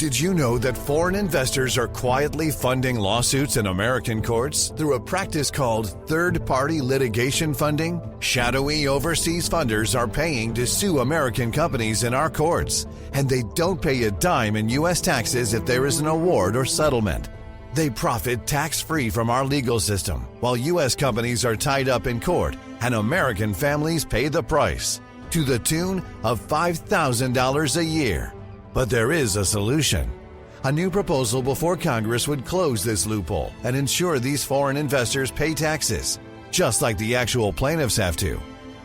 Did you know that foreign investors are quietly funding lawsuits in American courts through a practice called third-party litigation funding? Shadowy overseas funders are paying to sue American companies in our courts, and they don't pay a dime in U.S. taxes if there is an award or settlement. They profit tax-free from our legal system, while U.S. companies are tied up in court, and American families pay the price, to the tune of $5,000 a year. But there is a solution. A new proposal before Congress would close this loophole and ensure these foreign investors pay taxes, just like the actual plaintiffs have to.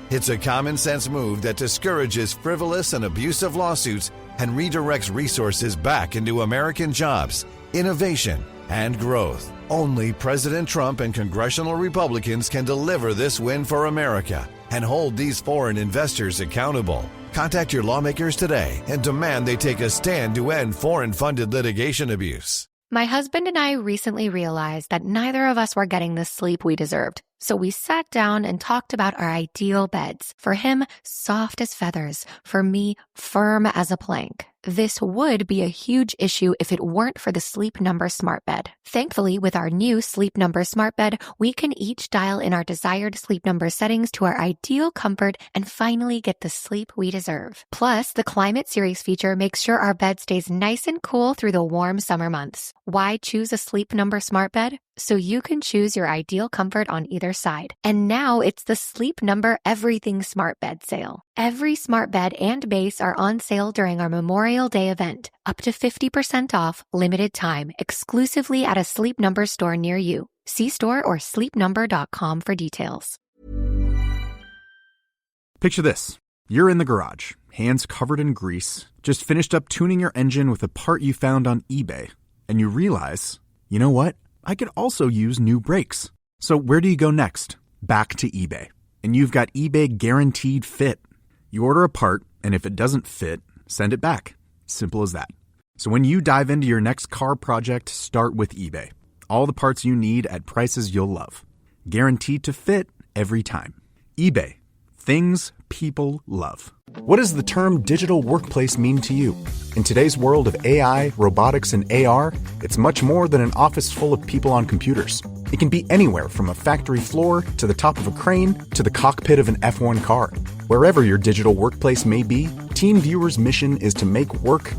It's a common-sense move that discourages frivolous and abusive lawsuits and redirects resources back into American jobs, innovation, and growth. Only President Trump and congressional Republicans can deliver this win for America and hold these foreign investors accountable. Contact your lawmakers today and demand they take a stand to end foreign-funded litigation abuse. My husband and I recently realized that neither of us were getting the sleep we deserved. So we sat down and talked about our ideal beds. For him, soft as feathers. For me, firm as a plank. This would be a huge issue if it weren't for the Sleep Number Smart Bed. Thankfully, with our new Sleep Number Smart Bed, we can each dial in our desired sleep number settings to our ideal comfort and finally get the sleep we deserve. Plus, the Climate Series feature makes sure our bed stays nice and cool through the warm summer months. Why choose a Sleep Number Smart Bed? So you can choose your ideal comfort on either side. And now it's the Sleep Number Everything Smart Bed sale. Every smart bed and base are on sale during our Memorial Day event. Up to 50% off, limited time, exclusively at a Sleep Number store near you. See store or sleepnumber.com for details. Picture this. You're in the garage, hands covered in grease, just finished up tuning your engine with a part you found on eBay. And you realize, you know what? I could also use new brakes. So where do you go next? Back to eBay. And you've got eBay Guaranteed Fit. You order a part, and if it doesn't fit, send it back. Simple as that. So when you dive into your next car project, start with eBay. All the parts you need at prices you'll love. Guaranteed to fit every time. eBay. Things people love. What does the term digital workplace mean to you? In today's world of AI, robotics, and AR, it's much more than an office full of people on computers. It can be anywhere from a factory floor to the top of a crane to the cockpit of an F1 car. Wherever your digital workplace may be, TeamViewer's mission is to make work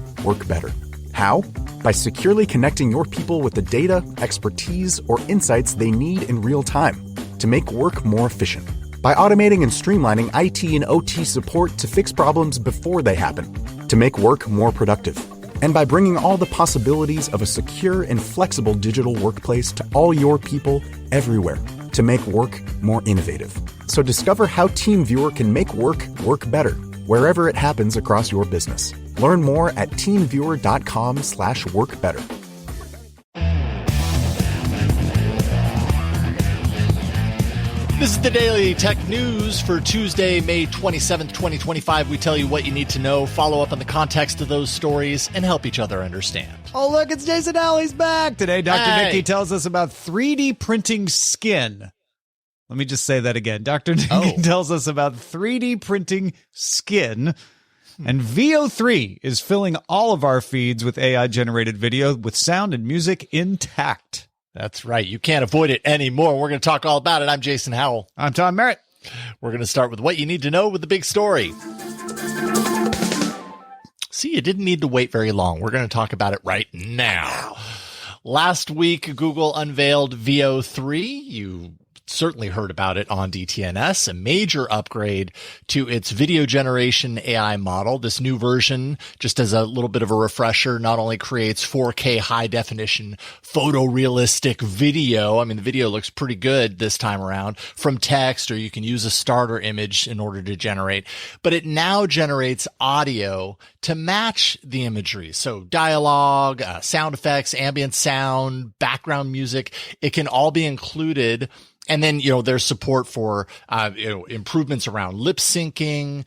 better. How? By securely connecting your people with the data, expertise, or insights they need in real time to make work more efficient. By automating and streamlining IT and OT support to fix problems before they happen, to make work more productive. And by bringing all the possibilities of a secure and flexible digital workplace to all your people everywhere to make work more innovative. So discover how TeamViewer can make work better, wherever it happens across your business. Learn more at teamviewer.com/workbetter. This is the Daily Tech News for Tuesday, May 27th, 2025. We tell you what you need to know, follow up on the context of those stories, and help each other understand. Oh, look, it's Jason Howell. He's back. Today, Dr. Niki tells us about 3D printing skin. Let me just say that again. Dr. Niki tells us about 3D printing skin. And VO3 is filling all of our feeds with AI-generated video with sound and music intact. That's right. You can't avoid it anymore. We're going to talk all about it. I'm Jason Howell. I'm Tom Merritt. We're going to start with what you need to know with the big story. See, you didn't need to wait very long. We're going to talk about it right now. Last week, Google unveiled VO3. You certainly heard about it on DTNS, a major upgrade to its video generation AI model. This new version, just as a little bit of a refresher, not only creates 4K high definition photorealistic video. I mean, the video looks pretty good this time around from text, or you can use a starter image in order to generate, but it now generates audio to match the imagery. So dialogue, sound effects, ambient sound, background music, it can all be included. And then, there's support for, improvements around lip syncing.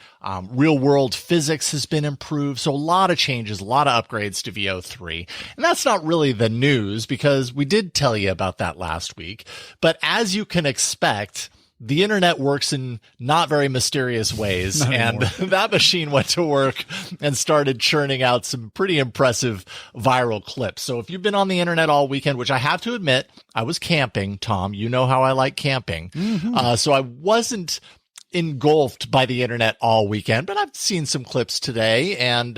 Real world physics has been improved. So a lot of changes, a lot of upgrades to VO3. And that's not really the news because we did tell you about that last week. But as you can expect, the internet works in not very mysterious ways. And that machine went to work and started churning out some pretty impressive viral clips. So if you've been on the internet all weekend, which I have to admit, I was camping, Tom, you know how I like camping. So I wasn't engulfed by the internet all weekend, but I've seen some clips today and,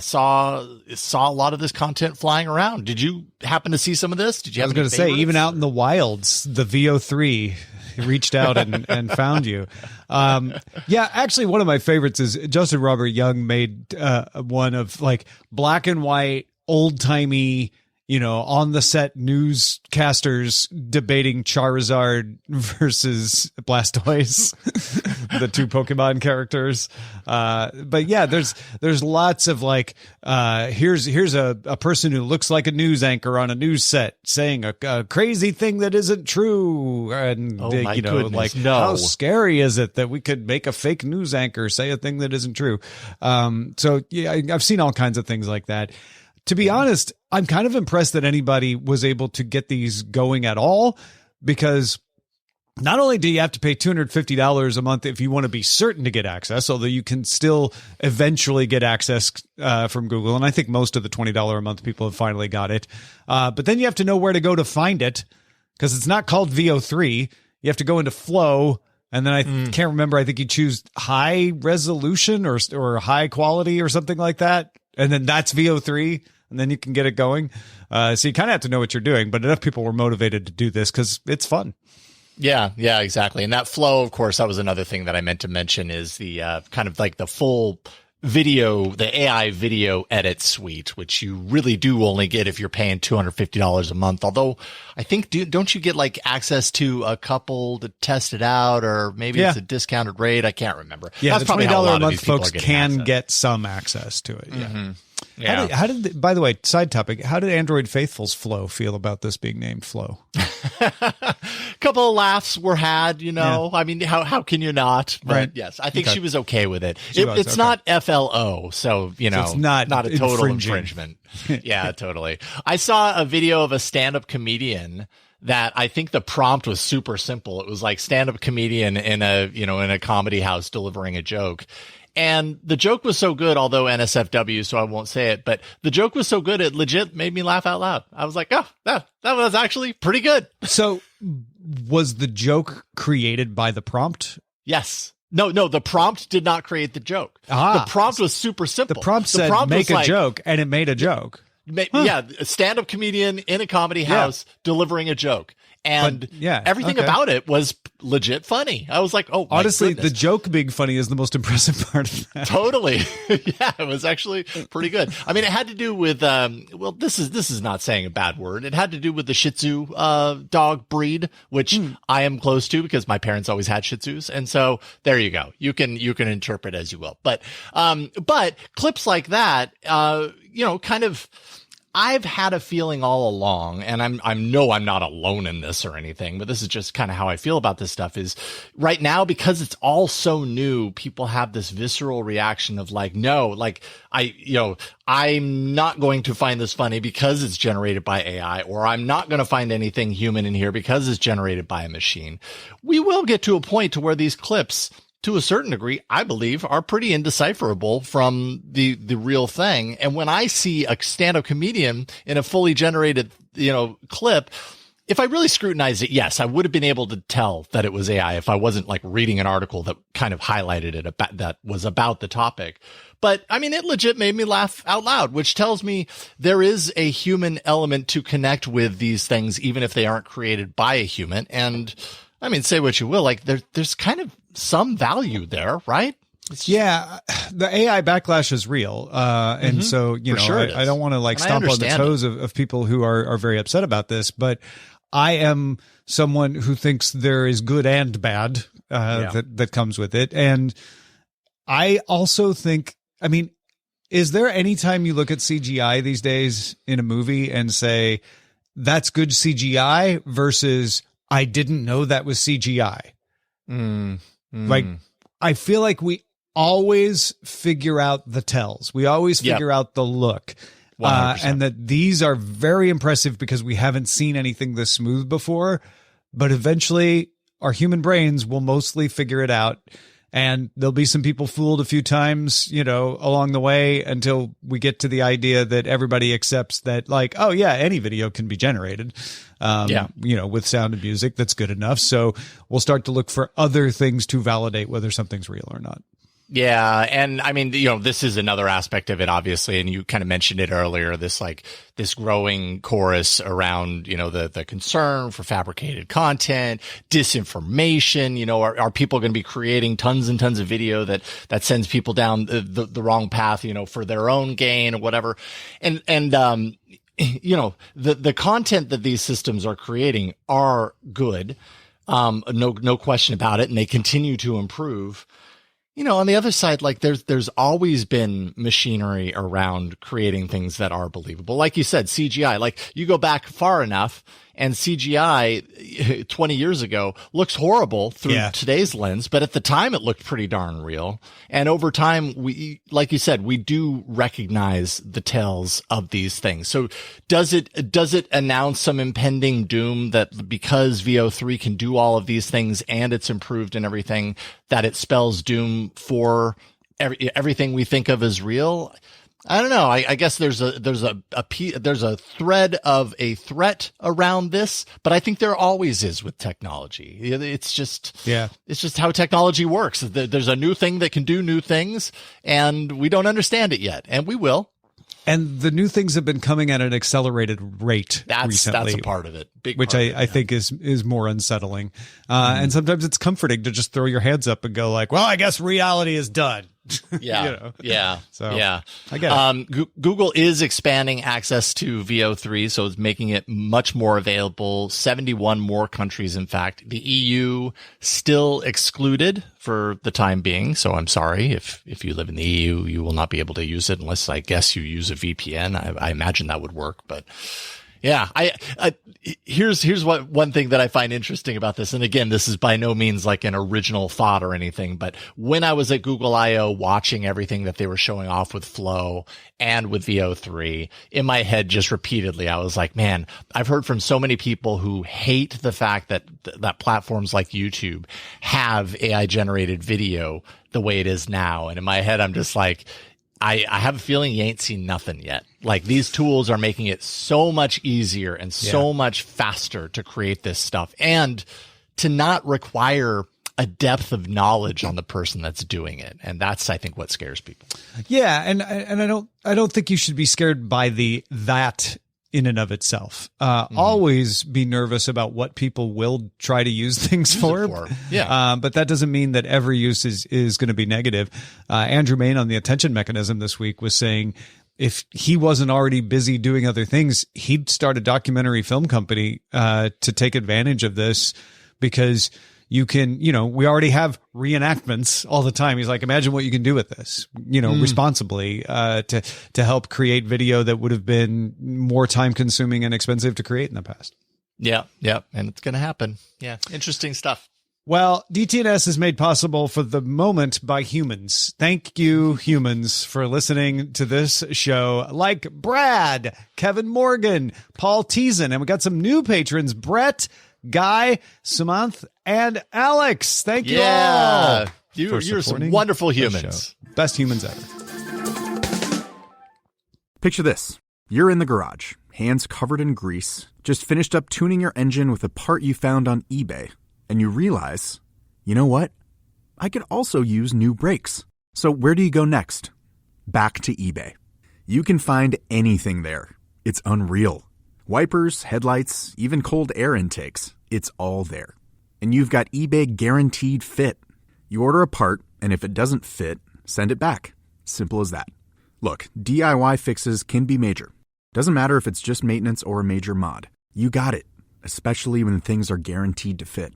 saw a lot of this content flying around. Did you happen to see some of this? Did you have I was going to say, even out in the wilds, the VO3 reached out and found you. Actually, one of my favorites is Justin Robert Young made one of like black and white, old timey, on the set newscasters debating Charizard versus Blastoise, the two Pokemon characters. But yeah, there's lots of like, here's a person who looks like a news anchor on a news set saying a crazy thing that isn't true. And, how scary is it that we could make a fake news anchor say a thing that isn't true? So yeah, I've seen all kinds of things like that. To be honest, I'm kind of impressed that anybody was able to get these going at all, because not only do you have to pay $250 a month if you want to be certain to get access, although you can still eventually get access from Google. And I think most of the $20 a month people have finally got it. But then you have to know where to go to find it, because it's not called VO3. You have to go into Flow. And then I can't remember. I think you choose high resolution or high quality or something like that. And then that's VO3, and then you can get it going. So you kind of have to know what you're doing, but enough people were motivated to do this because it's fun. Yeah, exactly. And that Flow, of course, that was another thing that I meant to mention is the kind of like the full video, the AI video edit suite, which you really do only get if you're paying $250 a month. Although I think, don't you get like access to a couple to test it out, or maybe it's a discounted rate? I can't remember. Yeah, that's the $20 a month folks can get some access to it. Yeah. Yeah. How did by the way, side topic, how did Android Faithful's Flow feel about this being named Flow? Couple of laughs were had, I mean, how can you not? But right. Yes, I think she was okay with it. It's not FLO, so, it's not a total infringement. Yeah, totally. I saw a video of a stand-up comedian that I think the prompt was super simple. It was like stand-up comedian in a comedy house delivering a joke. And the joke was so good, although NSFW, so I won't say it, but the joke was so good, it legit made me laugh out loud. I was like, oh, that was actually pretty good. So was the joke created by the prompt? Yes. No, the prompt did not create the joke. The prompt was super simple. The prompt said, make a joke, and it made a joke. Yeah, a stand-up comedian in a comedy house delivering a joke. And everything about it was legit funny. I was like, oh, my honestly, goodness. The joke being funny is the most impressive part of that. Totally. Yeah, it was actually pretty good. I mean, it had to do with, this is not saying a bad word. It had to do with the Shih Tzu dog breed, which I am close to because my parents always had Shih Tzus. And so there you go. You can interpret as you will. But clips like that, kind of, I've had a feeling all along, and I'm not alone in this or anything, but this is just kind of how I feel about this stuff is right now, because it's all so new, people have this visceral reaction of like, no, like I'm not going to find this funny because it's generated by AI, or I'm not going to find anything human in here because it's generated by a machine. We will get to a point to where these clips, to a certain degree, I believe, are pretty indecipherable from the real thing. And when I see a stand-up comedian in a fully generated, clip, if I really scrutinized it, yes, I would have been able to tell that it was AI if I wasn't like reading an article that kind of highlighted it that was about the topic. But I mean, it legit made me laugh out loud, which tells me there is a human element to connect with these things, even if they aren't created by a human. And I mean, say what you will, like there's kind of some value there, right? Yeah, the AI backlash is real. And so, I don't want to like stomp on the toes of people who are very upset about this, but I am someone who thinks there is good and bad that comes with it. And I also think, I mean, is there any time you look at CGI these days in a movie and say that's good CGI versus I didn't know that was CGI? Like, I feel like we always figure out the tells. We always figure out the look. And that these are very impressive because we haven't seen anything this smooth before. But eventually, our human brains will mostly figure it out. And there'll be some people fooled a few times, along the way until we get to the idea that everybody accepts that, like, oh yeah, any video can be generated, with sound and music. That's good enough. So we'll start to look for other things to validate whether something's real or not. Yeah. And I mean, this is another aspect of it, obviously. And you kind of mentioned it earlier, this growing chorus around, the concern for fabricated content, disinformation. Are people going to be creating tons and tons of video that sends people down the wrong path, for their own gain or whatever? And the content that these systems are creating are good. No question about it. And they continue to improve. On the other side, like there's always been machinery around creating things that are believable. Like you said, CGI, like you go back far enough and CGI 20 years ago looks horrible through today's lens, but at the time it looked pretty darn real. And over time, like you said, we do recognize the tales of these things. So does it announce some impending doom that because VO3 can do all of these things and it's improved and everything, that it spells doom for everything we think of as real? I don't know. I guess there's a thread of a threat around this, but I think there always is with technology. It's just how technology works. There's a new thing that can do new things, and we don't understand it yet, and we will. And the new things have been coming at an accelerated rate recently. That's a part of it, which I think is more unsettling. And sometimes it's comforting to just throw your hands up and go like, well, I guess reality is done. Yeah. So I get it. Google is expanding access to VO3, so it's making it much more available. 71 more countries, in fact. The EU still excluded for the time being. So I'm sorry if you live in the EU, you will not be able to use it unless I guess you use a VPN. I imagine that would work, but. Yeah, here's one thing that I find interesting about this. And again, this is by no means like an original thought or anything, but when I was at Google I/O watching everything that they were showing off with Flow and with VO3, in my head just repeatedly, I was like, man, I've heard from so many people who hate the fact that platforms like YouTube have AI generated video the way it is now. And in my head, I'm just like, I have a feeling you ain't seen nothing yet. Like these tools are making it so much easier and so much faster to create this stuff and to not require a depth of knowledge on the person that's doing it. And that's, I think, what scares people. Yeah. And I don't think you should be scared by that in and of itself. Always be nervous about what people will try to use things for. Yeah. But that doesn't mean that every use is going to be negative. Andrew Main on the attention mechanism this week was saying if he wasn't already busy doing other things, he'd start a documentary film company to take advantage of this because you can, we already have reenactments all the time. He's like, imagine what you can do with this, responsibly, to help create video that would have been more time consuming and expensive to create in the past. Yeah. And it's going to happen. Yeah. Interesting stuff. Well, DTNS is made possible for the moment by humans. Thank you, humans, for listening to this show. Like Brad, Kevin Morgan, Paul Teason, and we got some new patrons, Brett, Guy, Sumanth, and Alex. Thank you all. You're some wonderful humans. Best humans ever. Picture this. You're in the garage, hands covered in grease, just finished up tuning your engine with a part you found on eBay. And you realize, you know what? I could also use new brakes. So where do you go next? Back to eBay. You can find anything there. It's unreal. Wipers, headlights, even cold air intakes. It's all there. And you've got eBay Guaranteed Fit. You order a part, and if it doesn't fit, send it back. Simple as that. Look, DIY fixes can be major. Doesn't matter if it's just maintenance or a major mod. You got it, especially when things are guaranteed to fit.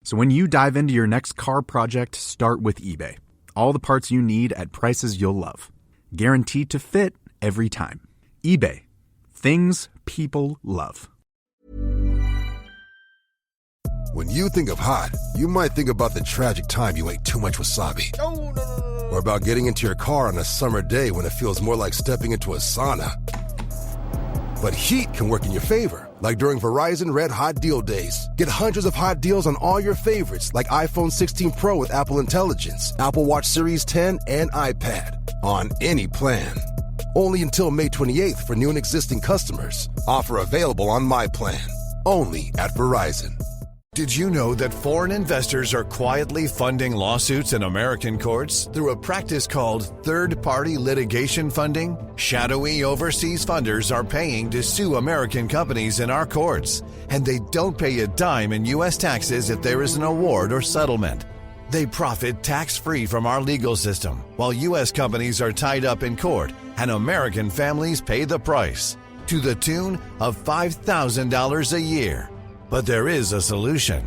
So when you dive into your next car project, start with eBay. All the parts you need at prices you'll love. Guaranteed to fit every time. eBay. Things people love. When you think of hot, you might think about the tragic time you ate too much wasabi. Oh, no. Or about getting into your car on a summer day when it feels more like stepping into a sauna. But heat can work in your favor, like during Verizon Red Hot Deal Days. Get hundreds of hot deals on all your favorites, like iPhone 16 Pro with Apple Intelligence, Apple Watch Series 10, and iPad on any plan. Only until May 28th for new and existing customers. Offer available on My Plan. Only at Verizon. Did you know that foreign investors are quietly funding lawsuits in American courts through a practice called third-party litigation funding? Shadowy overseas funders are paying to sue American companies in our courts, and they don't pay a dime in U.S. taxes if there is an award or settlement. They profit tax-free from our legal system, while U.S. companies are tied up in court, and American families pay the price, to the tune of $5,000 a year. But there is a solution.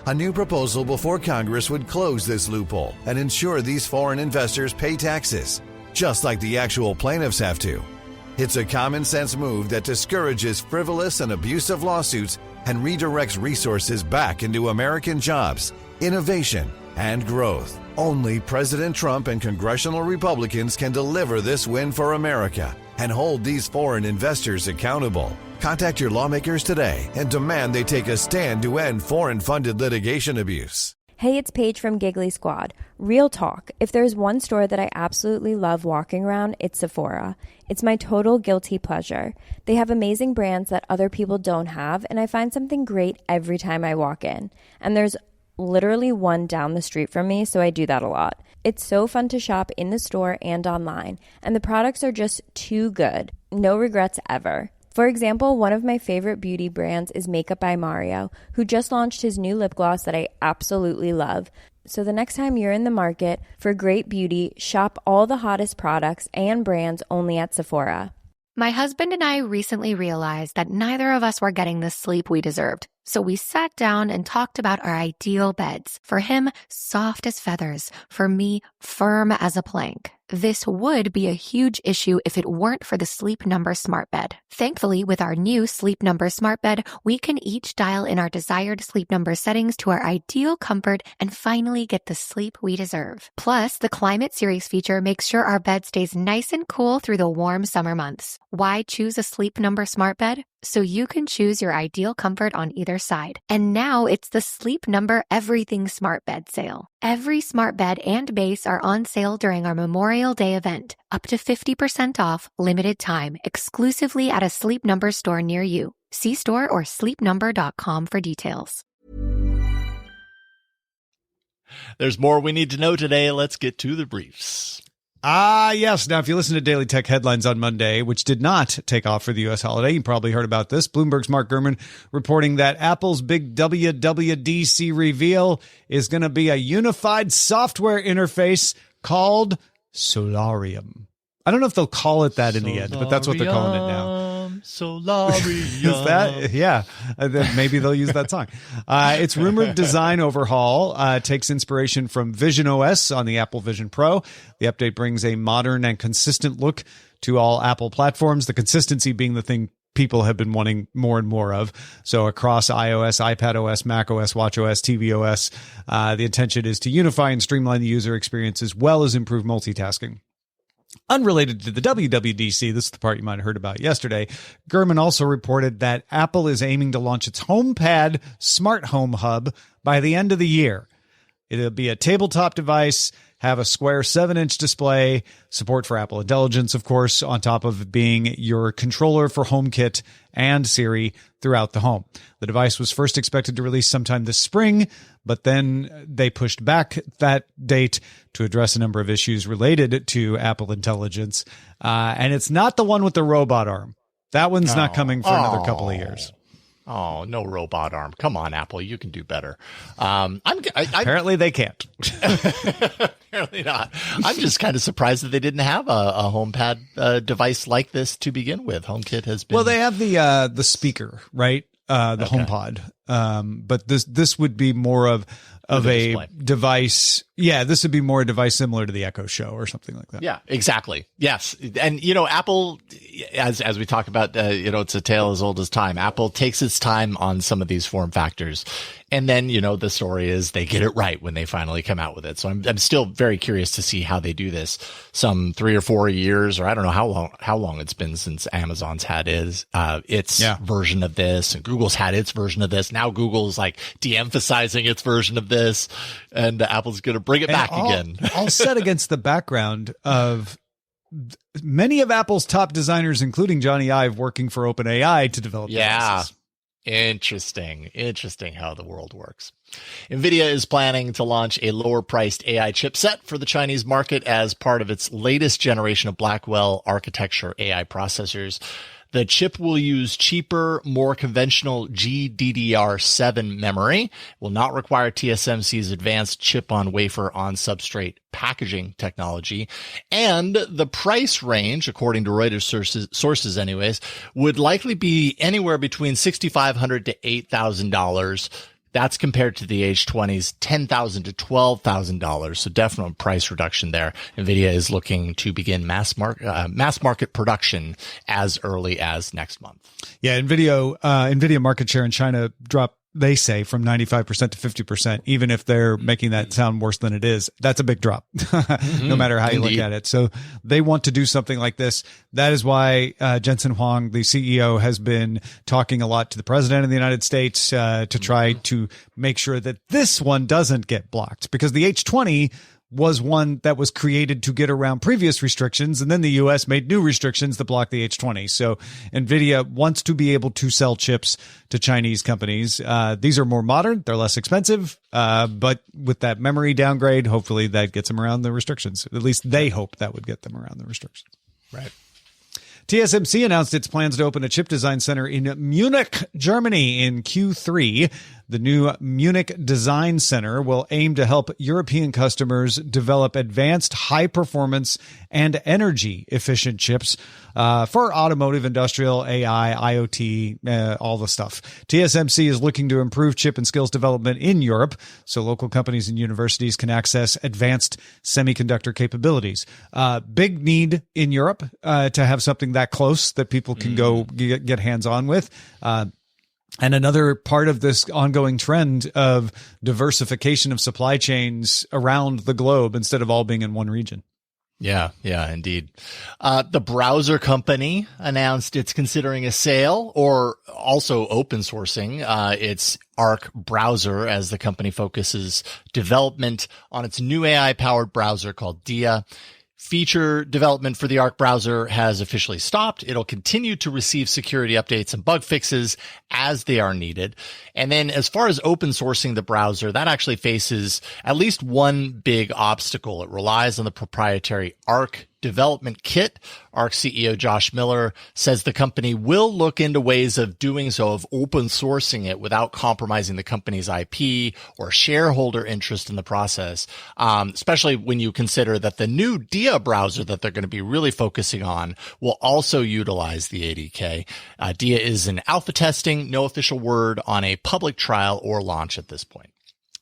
A new proposal before Congress would close this loophole and ensure these foreign investors pay taxes, just like the actual plaintiffs have to. It's a common sense move that discourages frivolous and abusive lawsuits and redirects resources back into American jobs, innovation, and growth. Only President Trump and congressional Republicans can deliver this win for America and hold these foreign investors accountable. Contact your lawmakers today and demand they take a stand to end foreign-funded litigation abuse. Hey, it's Paige from Giggly Squad. Real talk. If there's one store that I absolutely love walking around, it's Sephora. It's my total guilty pleasure. They have amazing brands that other people don't have, and I find something great every time I walk in. And there's literally one down the street from me, so I do that a lot. It's so fun to shop in the store and online, and the products are just too good. No regrets ever. For example, one of my favorite beauty brands is Makeup by Mario, who just launched his new lip gloss that I absolutely love. So the next time you're in the market for great beauty, shop all the hottest products and brands only at Sephora. My husband and I recently realized that neither of us were getting the sleep we deserved. So we sat down and talked about our ideal beds. For him, soft as feathers. For me, firm as a plank. This would be a huge issue if it weren't for the Sleep Number Smart Bed. Thankfully, with our new Sleep Number Smart Bed, we can each dial in our desired sleep number settings to our ideal comfort and finally get the sleep we deserve. Plus, the Climate Series feature makes sure our bed stays nice and cool through the warm summer months. Why choose a Sleep Number Smart Bed? So you can choose your ideal comfort on either side. And now it's the Sleep Number Everything Smart Bed sale. Every smart bed and base are on sale during our Memorial Day event. Up to 50% off, limited time, exclusively at a Sleep Number store near you. See store or sleepnumber.com for details. There's more we need to know today. Let's get to the briefs. Yes. Now, if you listen to Daily Tech Headlines on Monday, which did not take off for the U.S. holiday, you probably heard about this. Bloomberg's Mark Gurman reporting that Apple's big WWDC reveal is going to be a unified software interface called Solarium. I don't know if they'll call it that in the end, but that's what they're calling it now. Solarium. Is that? Yeah. Maybe they'll use that song. Its rumored design overhaul takes inspiration from Vision OS on the Apple Vision Pro. The update brings a modern and consistent look to all Apple platforms, the consistency being the thing people have been wanting more and more of. So across iOS, iPadOS, macOS, watchOS, tvOS, the intention is to unify and streamline the user experience as well as improve multitasking. Unrelated to the WWDC, this is the part you might have heard about yesterday, Gurman also reported that Apple is aiming to launch its HomePad smart home hub by the end of the year. It'll be a tabletop device, have a square 7-inch display, support for Apple Intelligence, of course, on top of being your controller for HomeKit and Siri throughout the home. The device was first expected to release sometime this spring, but then they pushed back that date to address a number of issues related to Apple Intelligence. And it's not the one with the robot arm. That one's not coming for another couple of years. Oh, no robot arm. Come on, Apple. You can do better. Apparently they can't. Apparently not. I'm just kind of surprised that they didn't have a HomePad device like this to begin with. HomeKit has been... Well, they have the speaker, right? The HomePod. But this would be more of of a device. Yeah, this would be more a device similar to the Echo Show or something like that. Yeah, exactly. Yes. And, Apple, as we talk about, it's a tale as old as time. Apple takes its time on some of these form factors. And then, the story is they get it right when they finally come out with it. So I'm still very curious to see how they do this. Some 3 or 4 years, or I don't know how long it's been since Amazon's had its version of this, and Google's had its version of this. Now Google's like de-emphasizing its version of this, and Apple's going to bring it back again. All set against the background of many of Apple's top designers, including Johnny Ive, working for OpenAI to develop devices. Interesting how the world works. NVIDIA is planning to launch a lower-priced AI chipset for the Chinese market as part of its latest generation of Blackwell architecture AI processors. The chip will use cheaper, more conventional GDDR7 memory, will not require TSMC's advanced chip-on-wafer-on-substrate packaging technology, and the price range, according to Reuters sources anyways, would likely be anywhere between $6,500 to $8,000. That's compared to the H20's $10,000 to $12,000. So definite price reduction there. NVIDIA is looking to begin mass market production as early as next month. Yeah, NVIDIA market share in China dropped, they say, from 95% to 50%, even if they're making that sound worse than it is. That's a big drop, no matter how you look at it. So they want to do something like this. That is why Jensen Huang, the CEO, has been talking a lot to the president of the United States to try to make sure that this one doesn't get blocked, because the H20 was one that was created to get around previous restrictions, and then the U.S. made new restrictions that block the H20. So NVIDIA wants to be able to sell chips to Chinese companies. These are more modern, they're less expensive, but with that memory downgrade, hopefully that gets them around the restrictions. At least they hope that would get them around the restrictions. Right. TSMC announced its plans to open a chip design center in Munich, Germany in Q3. The new Munich Design Center will aim to help European customers develop advanced high-performance and energy-efficient chips for automotive, industrial, AI, IoT, all the stuff. TSMC is looking to improve chip and skills development in Europe so local companies and universities can access advanced semiconductor capabilities. Big need in Europe to have something that close that people can go get hands-on with. And another part of this ongoing trend of diversification of supply chains around the globe instead of all being in one region. Yeah, indeed. The browser company announced it's considering a sale or also open sourcing its Arc browser as the company focuses development on its new AI-powered browser called Dia. Feature development for the Arc browser has officially stopped. It'll continue to receive security updates and bug fixes as they are needed. And then as far as open sourcing the browser, that actually faces at least one big obstacle. It relies on the proprietary Arc development kit. Arc CEO Josh Miller says the company will look into ways of doing so, of open sourcing it without compromising the company's IP or shareholder interest in the process, especially when you consider that the new Dia browser that they're going to be really focusing on will also utilize the ADK. Dia is in alpha testing, no official word on a public trial or launch at this point.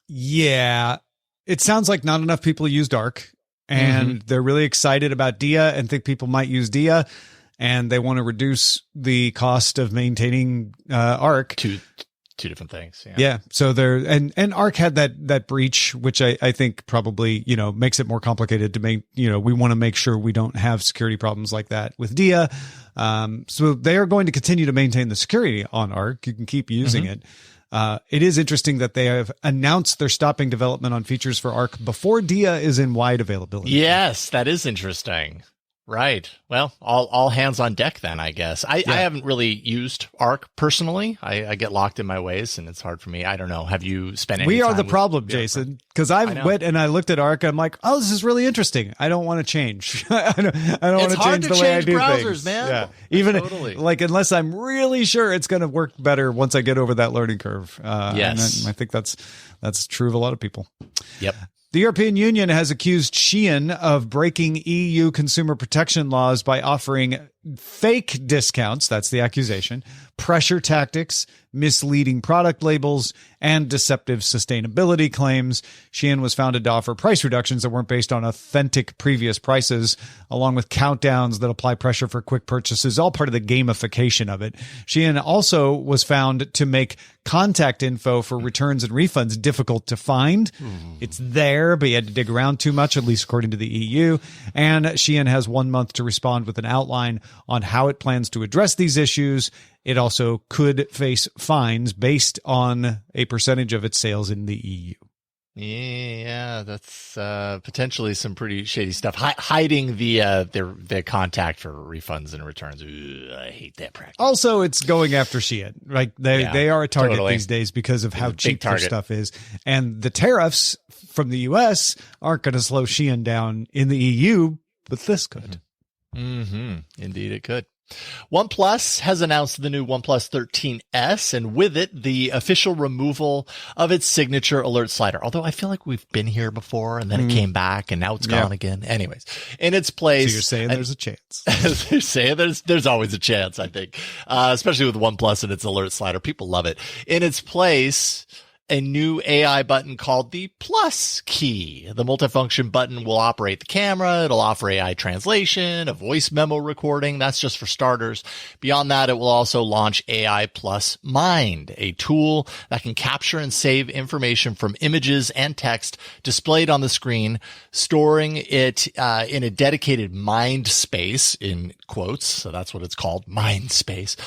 Yeah, it sounds like not enough people used Arc. And they're really excited about Dia and think people might use Dia, and they want to reduce the cost of maintaining Arc. Two different things. Yeah. So and Arc had that breach, which I think probably, makes it more complicated to make, we want to make sure we don't have security problems like that with Dia. So they are going to continue to maintain the security on Arc. You can keep using it. It is interesting that they have announced they're stopping development on features for Arc before Dia is in wide availability. Yes, that is interesting. Right. Well, all hands on deck then, I guess. I haven't really used Arc personally. I get locked in my ways and it's hard for me. I don't know. Have you spent any time? We are the with problem, Jason, because I went and I looked at Arc. I'm like, oh, this is really interesting. I don't want to change. I don't want to change the way I do browsers, things. Man. Yeah. Even totally. Unless I'm really sure it's going to work better once I get over that learning curve. Yes. And I think that's true of a lot of people. Yep. The European Union has accused Shein of breaking EU consumer protection laws by offering fake discounts, that's the accusation, pressure tactics, misleading product labels, and deceptive sustainability claims. Shein was founded to offer price reductions that weren't based on authentic previous prices, along with countdowns that apply pressure for quick purchases, all part of the gamification of it. Shein also was found to make contact info for returns and refunds difficult to find. It's there, but you had to dig around too much, at least according to the EU. And Shein has 1 month to respond with an outline on how it plans to address these issues. It also could face fines based on a percentage of its sales in the EU. Yeah, that's potentially some pretty shady stuff. Hiding the contact for refunds and returns. Ooh, I hate that practice. Also, it's going after Shein. Like they are a target these days because of how cheap their stuff is. And the tariffs from the US aren't going to slow Shein down in the EU, but this could. Indeed, it could. OnePlus has announced the new OnePlus 13S, and with it, the official removal of its signature alert slider. Although I feel like we've been here before, and then it came back, and now it's gone again. Anyways, in its place, so you're saying there's a chance. You're saying there's always a chance, I think, especially with OnePlus and its alert slider. People love it. In its place, a new AI button called the plus key. The multifunction button will operate the camera. It'll offer AI translation, a voice memo recording. That's just for starters. Beyond that, it will also launch AI Plus Mind, a tool that can capture and save information from images and text displayed on the screen, storing it in a dedicated mind space, in quotes. So that's what it's called, mind space,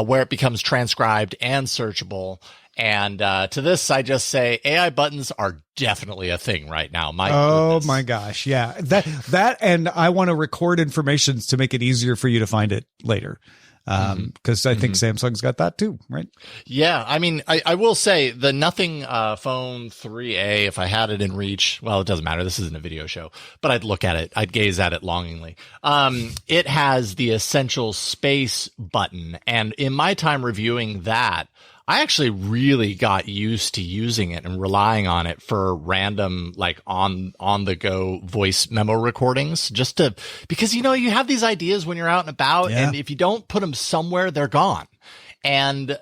where it becomes transcribed and searchable. And to this, I just say AI buttons are definitely a thing right now. Oh my gosh. Yeah. That, and I want to record information to make it easier for you to find it later. Because I think Samsung's got that too, right? Yeah. I mean, I will say the Nothing Phone 3A, if I had it in reach, well, it doesn't matter. This isn't a video show, but I'd look at it. I'd gaze at it longingly. It has the Essential Space button. And in my time reviewing that, I actually really got used to using it and relying on it for random, like on the go voice memo recordings, because, you know, you have these ideas when you're out and about, and if you don't put them somewhere, they're gone. And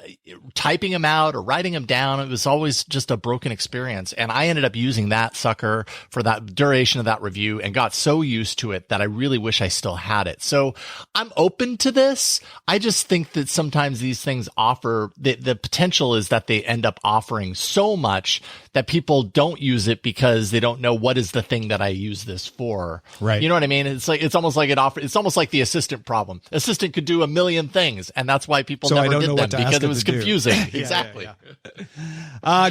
typing them out or writing them down, it was always just a broken experience. And I ended up using that sucker for that duration of that review and got so used to it that I really wish I still had it. So I'm open to this. I just think that sometimes these things offer the potential is that they end up offering so much that people don't use it because they don't know what is the thing that I use this for. Right. You know what I mean? It's almost like it's almost like the assistant problem. Assistant could do a million things, and that's why people never did them because it was confusing. Exactly.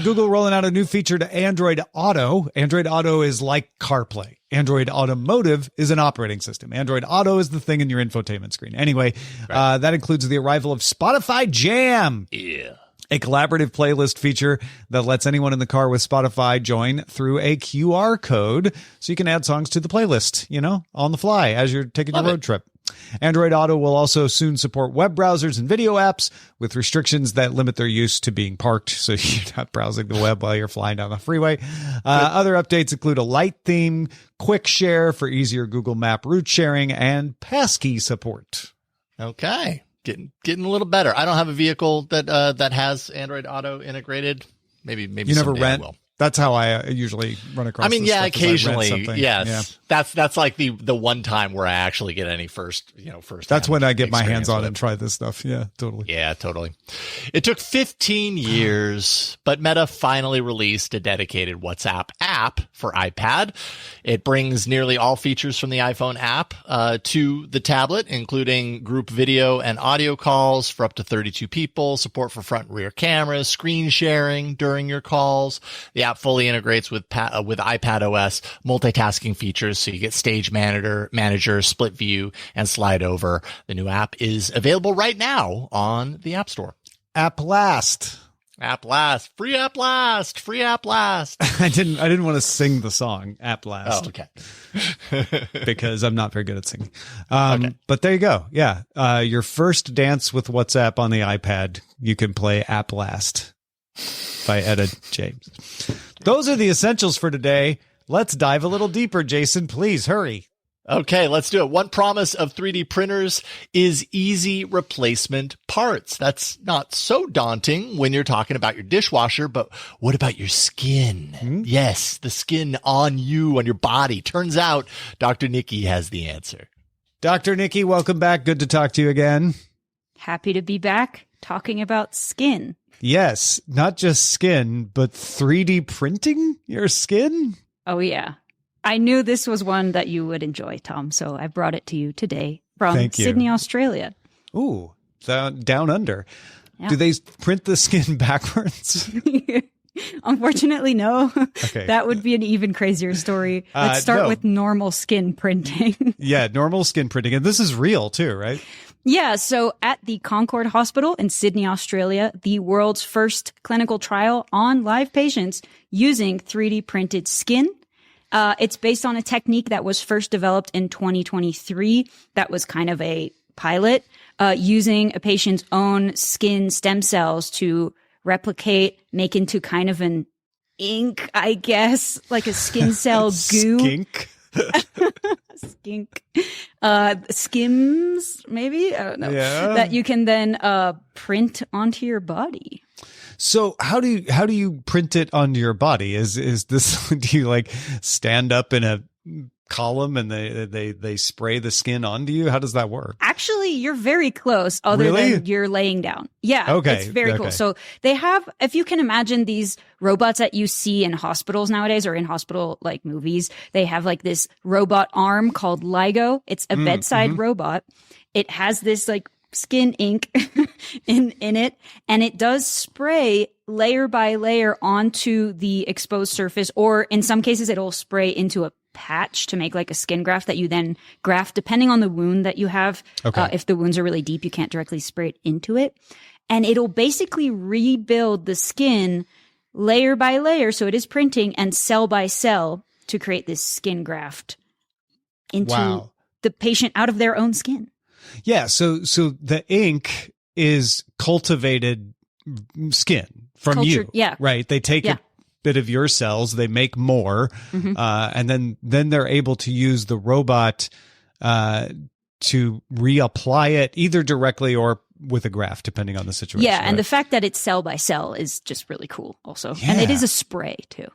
Google rolling out a new feature to Android Auto. Android Auto is like CarPlay. Android Automotive is an operating system. Android Auto is the thing in your infotainment screen. Anyway, that includes the arrival of Spotify Jam. Yeah. A collaborative playlist feature that lets anyone in the car with Spotify join through a QR code so you can add songs to the playlist, you know, on the fly as you're taking your road trip. Android Auto will also soon support web browsers and video apps with restrictions that limit their use to being parked, so you're not browsing the web while you're flying down the freeway. Other updates include a light theme, quick share for easier Google Map route sharing, and passkey support. Okay. Getting a little better. I don't have a vehicle that has Android Auto integrated. Maybe you never rent. I will. That's how I usually run across. I mean, this occasionally, yes. Yeah. That's like the one time where I actually get any first. That's when I get my hands on it and try this stuff. Yeah, totally. Yeah, totally. It took 15 years, but Meta finally released a dedicated WhatsApp app for iPad. It brings nearly all features from the iPhone app to the tablet, including group video and audio calls for up to 32 people, support for front and rear cameras, screen sharing during your calls. The app fully integrates with iPad OS multitasking features, so you get Stage Manager, Split View, and Slide Over. The new app is available right now on the App Store. App Last. Free App Last. I didn't want to sing the song App Last. Oh, okay. Because I'm not very good at singing. But there you go. Yeah. Your first dance with WhatsApp on the iPad, you can play App Last by Etta James. Those are the essentials for today. Let's dive a little deeper, Jason. Please hurry. Okay, let's do it. One promise of 3D printers is easy replacement parts. That's not so daunting when you're talking about your dishwasher, but what about your skin? Yes, the skin on you, on your body. Turns out Dr. Niki has the answer. Dr. Niki, welcome back. Good to talk to you again. Happy to be back talking about skin. Yes, not just skin, but 3D printing your skin? Oh, yeah. I knew this was one that you would enjoy, Tom, so I brought it to you today from Sydney, Australia. Ooh, down under. Yeah. Do they print the skin backwards? Unfortunately, no. Okay. That would be an even crazier story. Let's start with normal skin printing. Yeah, normal skin printing. And this is real too, right? Yeah, so at the Concord Hospital in Sydney, Australia, the world's first clinical trial on live patients using 3D printed skin. It's based on a technique that was first developed in 2023. That was kind of a pilot, using a patient's own skin stem cells to replicate, make into kind of an ink, I guess, like a skin cell goo. Skink. Skink. Skims, maybe? I don't know. Yeah. That you can then print onto your body. So how do you print it onto your body? Is this, do you like stand up in a column and they spray the skin onto you? How does that work? Actually, you're very close other than you're laying down. Yeah. Okay. It's very cool. So they have, if you can imagine these robots that you see in hospitals nowadays or in hospital like movies, they have like this robot arm called LIGO. It's a bedside robot. It has this like skin ink in it, and it does spray layer by layer onto the exposed surface, or in some cases it'll spray into a patch to make like a skin graft that you then graft depending on the wound that you have. If the wounds are really deep, you can't directly spray it into it, and it'll basically rebuild the skin layer by layer, so it is printing and cell by cell to create this skin graft into the patient out of their own skin. Yeah, so the ink is cultivated skin from you, right? They take a bit of your cells, they make more, and then they're able to use the robot to reapply it either directly or with a graft, depending on the situation. Yeah, and the fact that it's cell by cell is just really cool also. Yeah. And it is a spray too.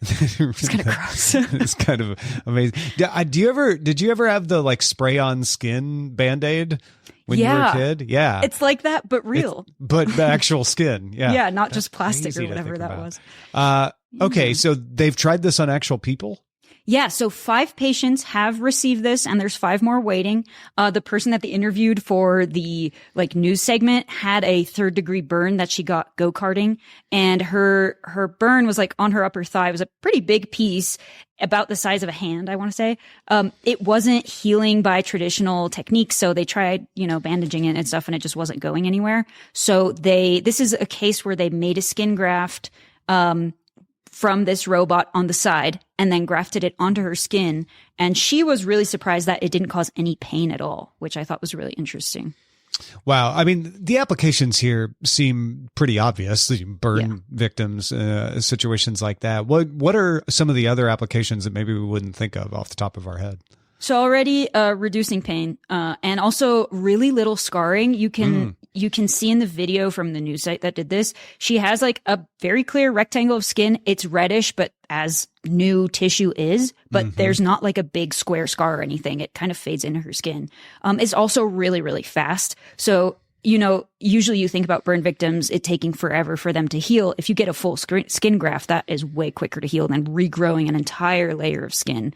It's kind of gross. It's kind of amazing. Did you ever have the like spray on skin Band-Aid when you were a kid? Yeah. It's like that, but real. But the actual skin. Yeah. Yeah, not just plastic or whatever that was. Okay, so they've tried this on actual people? Yeah, so 5 patients have received this, and there's 5 more waiting. The person that they interviewed for the like news segment had a 3rd-degree burn that she got go-karting, and her burn was like on her upper thigh. It was a pretty big piece, about the size of a hand, I want to say. It wasn't healing by traditional techniques, so they tried, bandaging it and stuff, and it just wasn't going anywhere. So this is a case where they made a skin graft from this robot on the side and then grafted it onto her skin. And she was really surprised that it didn't cause any pain at all, which I thought was really interesting. Wow. I mean, the applications here seem pretty obvious. Burn victims, situations like that. What are some of the other applications that maybe we wouldn't think of off the top of our head? So already reducing pain and also really little scarring. You can see in the video from the news site that did this, she has like a very clear rectangle of skin. It's reddish, but as new tissue is, but there's not like a big square scar or anything. It kind of fades into her skin. It's also really, really fast. So, usually you think about burn victims, it taking forever for them to heal. If you get a full skin graft, that is way quicker to heal than regrowing an entire layer of skin.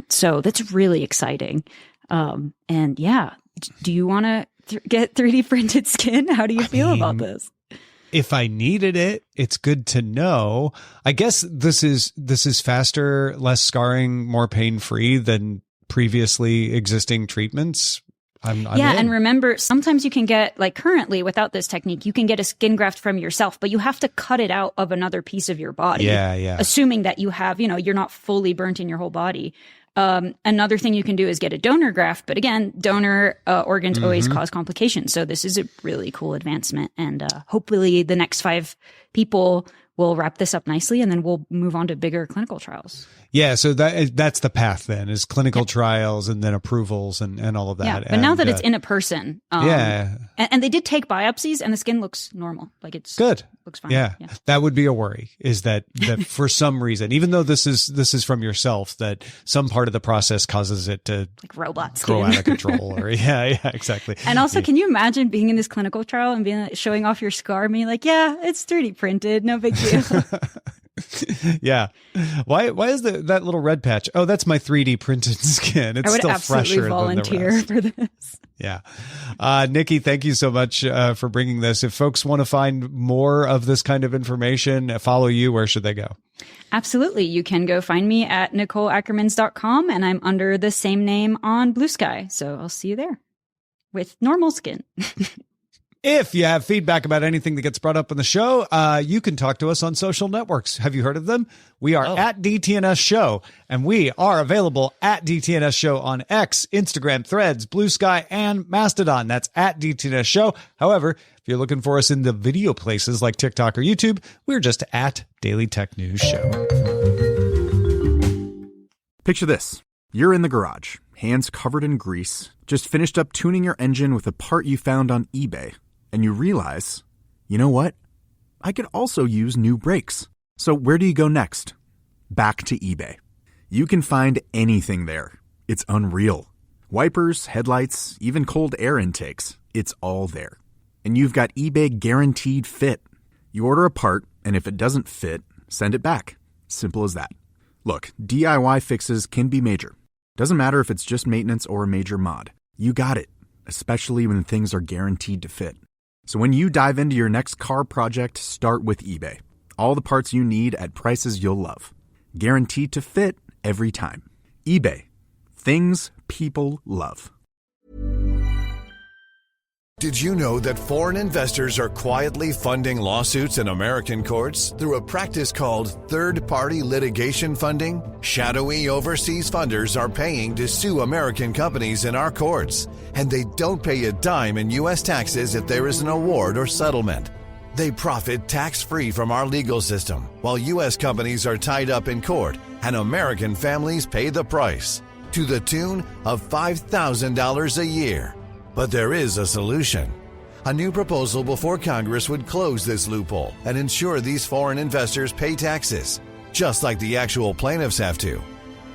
So that's really exciting. And yeah, do you want to get 3D printed skin? How do you feel about this? If I needed it, it's good to know. I guess this is faster, less scarring, more pain-free than previously existing treatments. I'm and remember, sometimes you can get, like currently without this technique, you can get a skin graft from yourself, but you have to cut it out of another piece of your body. Yeah. Assuming that you have, you're not fully burnt in your whole body. Another thing you can do is get a donor graft, but again, donor organs always cause complications. So this is a really cool advancement, and hopefully the next 5 people we'll wrap this up nicely and then we'll move on to bigger clinical trials. Yeah, so that's the path then, is clinical trials and then approvals and all of that. Yeah, but now that it's in a person, and they did take biopsies and the skin looks normal. Like it's good. Looks fine. Yeah. That would be a worry, is that for some reason, even though this is from yourself, that some part of the process causes it to like robot skin grow out of control. Or yeah, exactly. And also, can you imagine being in this clinical trial and being showing off your scar and being like, yeah, it's 3D printed, no big deal. Yeah. Why is that little red patch? Oh, that's my 3D printed skin. It's still fresher volunteer than the rest. for this. Yeah. Niki, thank you so much for bringing this. If folks want to find more of this kind of information, follow you, where should they go? Absolutely. You can go find me at NicoleAckermans.com, and I'm under the same name on Blue Sky. So I'll see you there with normal skin. If you have feedback about anything that gets brought up on the show, you can talk to us on social networks. Have you heard of them? We are at DTNS Show, and we are available at DTNS Show on X, Instagram, Threads, Blue Sky, and Mastodon. That's at DTNS Show. However, if you're looking for us in the video places like TikTok or YouTube, we're just at Daily Tech News Show. Picture this. You're in the garage, hands covered in grease, just finished up tuning your engine with a part you found on eBay. And you realize, you know what? I could also use new brakes. So where do you go next? Back to eBay. You can find anything there. It's unreal. Wipers, headlights, even cold air intakes. It's all there. And you've got eBay Guaranteed Fit. You order a part, and if it doesn't fit, send it back. Simple as that. Look, DIY fixes can be major. Doesn't matter if it's just maintenance or a major mod. You got it, especially when things are guaranteed to fit. So when you dive into your next car project, start with eBay. All the parts you need at prices you'll love. Guaranteed to fit every time. eBay. Things people love. Did you know that foreign investors are quietly funding lawsuits in American courts through a practice called third-party litigation funding? Shadowy overseas funders are paying to sue American companies in our courts, and they don't pay a dime in U.S. taxes if there is an award or settlement. They profit tax-free from our legal system, while U.S. companies are tied up in court, and American families pay the price, to the tune of $5,000 a year. But there is a solution. A new proposal before Congress would close this loophole and ensure these foreign investors pay taxes, just like the actual plaintiffs have to.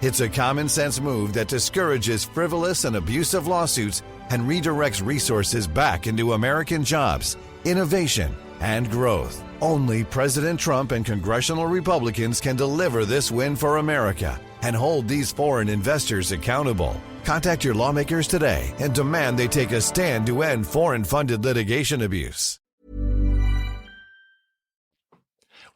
It's a common sense move that discourages frivolous and abusive lawsuits and redirects resources back into American jobs, innovation, and growth. Only President Trump and congressional Republicans can deliver this win for America and hold these foreign investors accountable. Contact your lawmakers today and demand they take a stand to end foreign-funded litigation abuse.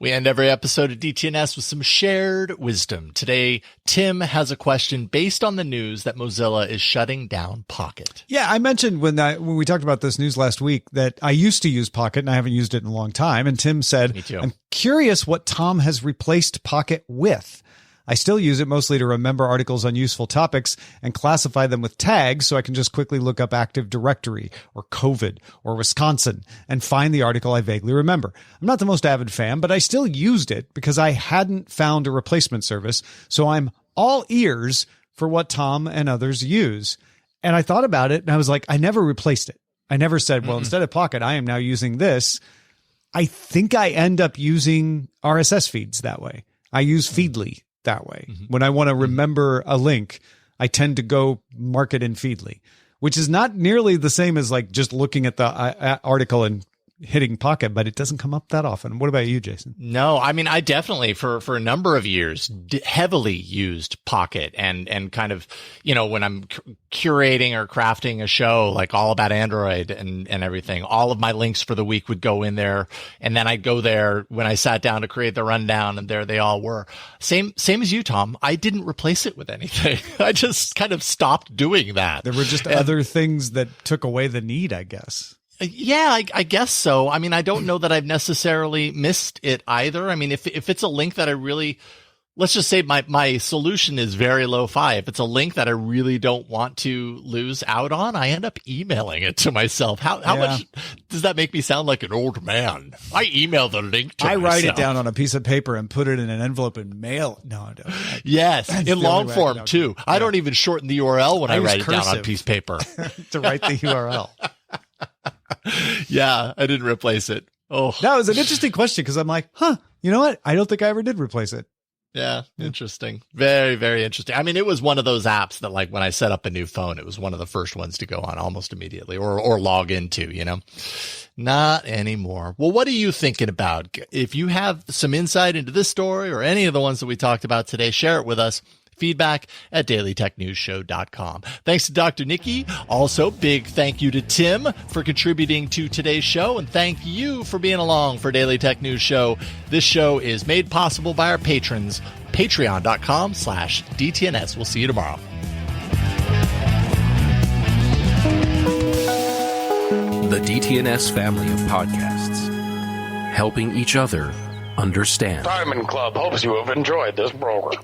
We end every episode of DTNS with some shared wisdom. Today, Tim has a question based on the news that Mozilla is shutting down Pocket. Yeah, I mentioned when we talked about this news last week that I used to use Pocket and I haven't used it in a long time. And Tim said, Me too. I'm curious what Tom has replaced Pocket with. I still use it mostly to remember articles on useful topics and classify them with tags so I can just quickly look up Active Directory or COVID or Wisconsin and find the article I vaguely remember. I'm not the most avid fan, but I still used it because I hadn't found a replacement service, so I'm all ears for what Tom and others use. And I thought about it and I was like, I never replaced it. I never said, well, instead of Pocket, I am now using this. I think I end up using RSS feeds that way. I use Feedly that way. When I want to remember a link, I tend to go mark it in Feedly, which is not nearly the same as like just looking at the article and hitting Pocket, but it doesn't come up that often. What about you, Jason? No, I mean, I definitely for a number of years heavily used Pocket and kind of, you know, when I'm curating or crafting a show like all about Android and everything, all of my links for the week would go in there. And then I'd go there when I sat down to create the rundown, and there they all were. Same as you, Tom. I didn't replace it with anything. I just kind of stopped doing that. There were just other things that took away the need, I guess. Yeah, I guess so. I mean, I don't know that I've necessarily missed it either. I mean, if it's a link that I really let's just say my solution is very lo-fi. If it's a link that I really don't want to lose out on, I end up emailing it to myself. How much does that make me sound like an old man? I email the link to myself. I write it down on a piece of paper and put it in an envelope and mail it. No, I don't. Yes, in long form too. Yeah. I don't even shorten the URL when I write it down on a piece of paper. To write the URL. Yeah, I didn't replace it. Oh, that was an interesting question because I'm like, you know what? I don't think I ever did replace it. Yeah, interesting. Very, very interesting. I mean, it was one of those apps that, like, when I set up a new phone, it was one of the first ones to go on almost immediately or log into, you know. Not anymore. Well, what are you thinking about? If you have some insight into this story or any of the ones that we talked about today, share it with us. Feedback at dailytechnewsshow.com. Thanks to Dr. Niki. Also, big thank you to Tim for contributing to today's show. And thank you for being along for Daily Tech News Show. This show is made possible by our patrons. Patreon.com/DTNS. We'll see you tomorrow. The DTNS family of podcasts, helping each other understand. Diamond Club hopes you have enjoyed this program.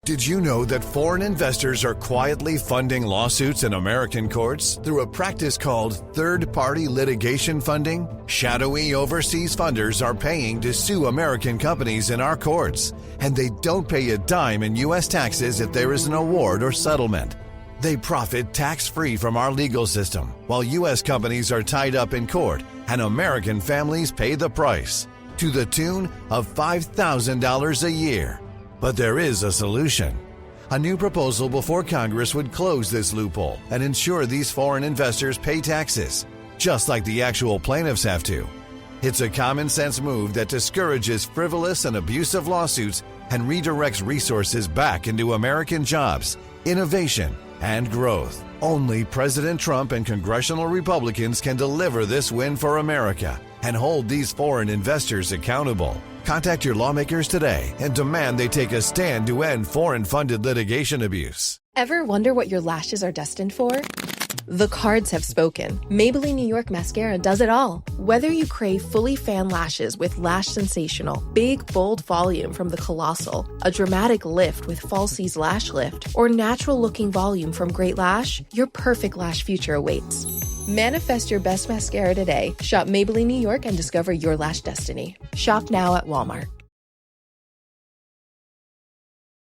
Did you know that foreign investors are quietly funding lawsuits in American courts through a practice called third-party litigation funding? Shadowy overseas funders are paying to sue American companies in our courts, and they don't pay a dime in U.S. taxes if there is an award or settlement. They profit tax-free from our legal system, while U.S. companies are tied up in court, and American families pay the price, to the tune of $5,000 a year. But there is a solution. A new proposal before Congress would close this loophole and ensure these foreign investors pay taxes, just like the actual plaintiffs have to. It's a common-sense move that discourages frivolous and abusive lawsuits and redirects resources back into American jobs, innovation, and growth. Only President Trump and congressional Republicans can deliver this win for America and hold these foreign investors accountable. Contact your lawmakers today and demand they take a stand to end foreign-funded litigation abuse. Ever wonder what your lashes are destined for? The cards have spoken. Maybelline New York Mascara does it all. Whether you crave fully fan lashes with Lash Sensational, big, bold volume from the Colossal, a dramatic lift with Falsies Lash Lift, or natural-looking volume from Great Lash, your perfect lash future awaits. Manifest your best mascara today. Shop Maybelline New York and discover your lash destiny. Shop now at Walmart.